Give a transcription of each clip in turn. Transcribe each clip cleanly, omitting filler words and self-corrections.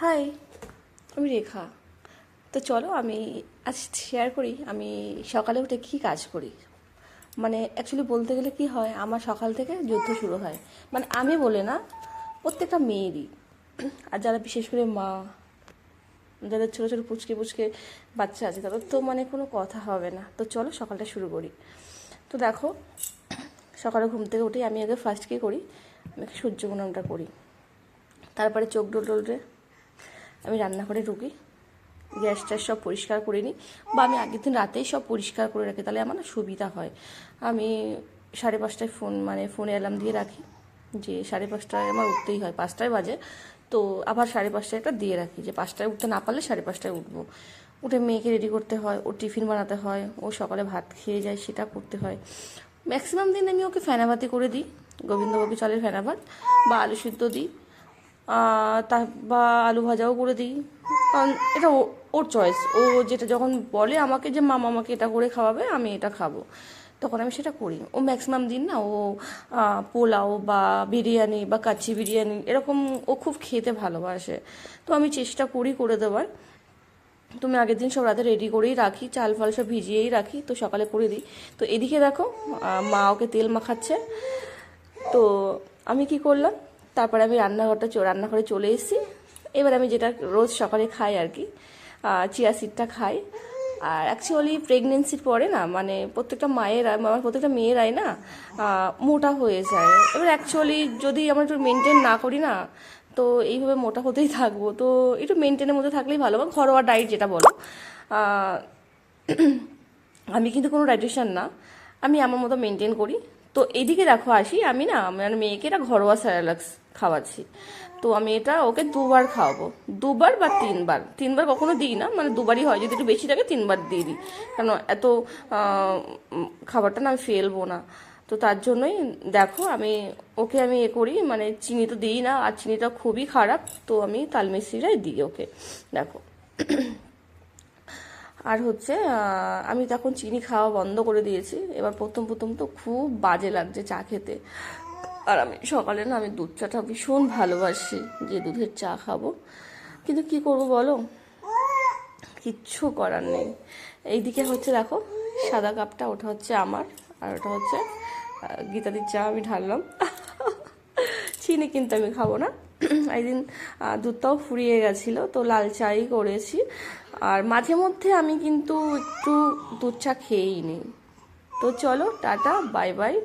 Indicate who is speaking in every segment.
Speaker 1: High, আমি রেখা। তো চলো আমি আজ শেয়ার করি আমি সকালে উঠে কী কাজ করি। মানে অ্যাকচুয়ালি বলতে গেলে কি হয়, আমার সকাল থেকে যুদ্ধ শুরু হয়। মানে আমি বলে না, প্রত্যেকটা মেয়েরই। আর যারা বিশেষ করে মা, যাদের ছোটো ছোটো পুচকে পুচকে বাচ্চা আছে, তাদের তো মানে কোনো কথা হবে না। তো চলো সকালটা শুরু করি। তো দেখো, সকালে ঘুম থেকে উঠে আমি আগে ফার্স্ট কী করি, আমি সূর্য প্রণামটা করি। তারপরে চোখ ডোলে আমি রান্নাঘরে ঢুকি, গ্যাস ট্যাস সব পরিষ্কার করে নিই, বা আমি আগের দিন রাতেই সব পরিষ্কার করে রাখি, তাহলে আমার না সুবিধা হয়। আমি 5:30টায় ফোনে অ্যালার্ম দিয়ে রাখি যে 5:30টায় আমার উঠতেই হয়, 5টায় বাজে। তো আবার 5:30টায় একটা দিয়ে রাখি যে 5টায় উঠতে না পারলে 5:30টায় উঠবো। উঠে মেয়েকে রেডি করতে হয়, ওর টিফিন বানাতে হয়, ও সকালে ভাত খেয়ে যায়, সেটা করতে হয়। ম্যাক্সিমাম দিন আমি ওকে ফেনাভাতি করে দিই, গোবিন্দভোগী চালের ফেনাভাত, বা আলু সিদ্ধ দিই, তা বা আলু ভাজাও করে দিই। কারণ এটা ওর চয়েস, ও যেটা যখন বলে আমাকে যে মামা আমাকে এটা করে খাওয়াবে, আমি এটা খাবো, তখন আমি সেটা করি। ও ম্যাক্সিমাম দিন না, ও পোলাও বা বিরিয়ানি বা কাচ্চি বিরিয়ানি এরকম ও খুব খেতে ভালোবাসে। তো আমি চেষ্টা করি করে দেওয়ার। তুমি আগের দিন সব রাতে রেডি করেই রাখি, চাল ফাল সব ভিজিয়েই রাখি, তো সকালে করে দিই। তো এদিকে দেখো, মা ওকে তেল মাখাচ্ছে। তো আমি কি করলাম, তারপরে আমি রান্নাঘরে চলে এসেছি। এবার আমি যেটা রোজ সকালে খাই আর কি, চিয়া সিডটা খাই। আর অ্যাকচুয়ালি প্রেগনেন্সির পরে না, মানে প্রত্যেকটা প্রত্যেকটা মেয়েরাই না মোটা হয়ে যায়। এবার অ্যাকচুয়ালি যদি আমরা একটু মেনটেন না করি না, তো এইভাবে মোটা হতেই থাকবো। তো একটু মেনটেনের মধ্যে থাকলেই ভালো, বা ঘরোয়া ডায়েট যেটা বলো। আহ, আমি কিন্তু কোনো ডাইটিশিয়ান না, আমি আমার মতো মেনটেন করি। তো এইদিকে দেখো আসি, আমি না মানে মেয়েকে এটা ঘরোয়া স্যারালাক্স খাওয়াচ্ছি। তো আমি এটা ওকে 2বার খাওয়াবো, 2বার বা 3বার। 3বার কখনো দিই না, মানে 2বারই হয়, যদি একটু বেশি থাকে 3বার দিয়ে দিই। কারণ এত খাবারটা না আমি ফেলবো না। তো তার জন্যই দেখো আমি করি, মানে চিনি তো দিই না, আর চিনিটা খুবই খারাপ। তো আমি তালমিছরিটাই দিই ওকে, দেখো। আর হচ্ছে আমি তখন চিনি খাওয়া বন্ধ করে দিয়েছি। এবার প্রথম প্রথম তো খুব বাজে লাগছে চা খেতে। আর আমি সকালে না, আমি দুধ চাটা ভীষণ ভালোবাসি, যে দুধের চা খাবো। কিন্তু কি করব বলো, কিচ্ছু করার নেই। এইদিকে হচ্ছে দেখো, সাদা কাপটা ওটা হচ্ছে আমার, আর ওটা হচ্ছে গীতাদির চা আমি ঢাললাম। চিনি কিন্তু আমি খাবো না। একদিন দুধটাও ফুরিয়ে গেছিলো, তো লাল চাই করেছি। আর মাঝে মধ্যে আমি কিন্তু একটু দুধ চা খেয়েই নিই। তো চলো, টাটা, বাই বাই।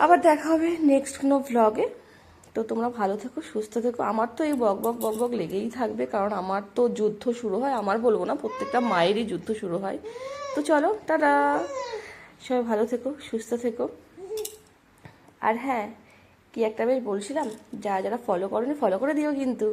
Speaker 1: আবার দেখা হবে নেক্সট কোনো ভ্লগে। তো তোমরা ভালো থেকো, সুস্থ থেকো। আমার তো এই বক বক বক বক লেগেই থাকবে, কারণ আমার তো যুদ্ধ শুরু হয়, আমার বলবো না, প্রত্যেকটা মায়েরই যুদ্ধ শুরু হয়। তো চলো, টাটা, সবাই ভালো থেকো, সুস্থ থেকো। আর হ্যাঁ, কি একটা বেশ বলছিলাম, যারা যারা ফলো করোনি, ফলো করে দিও কিন্তু।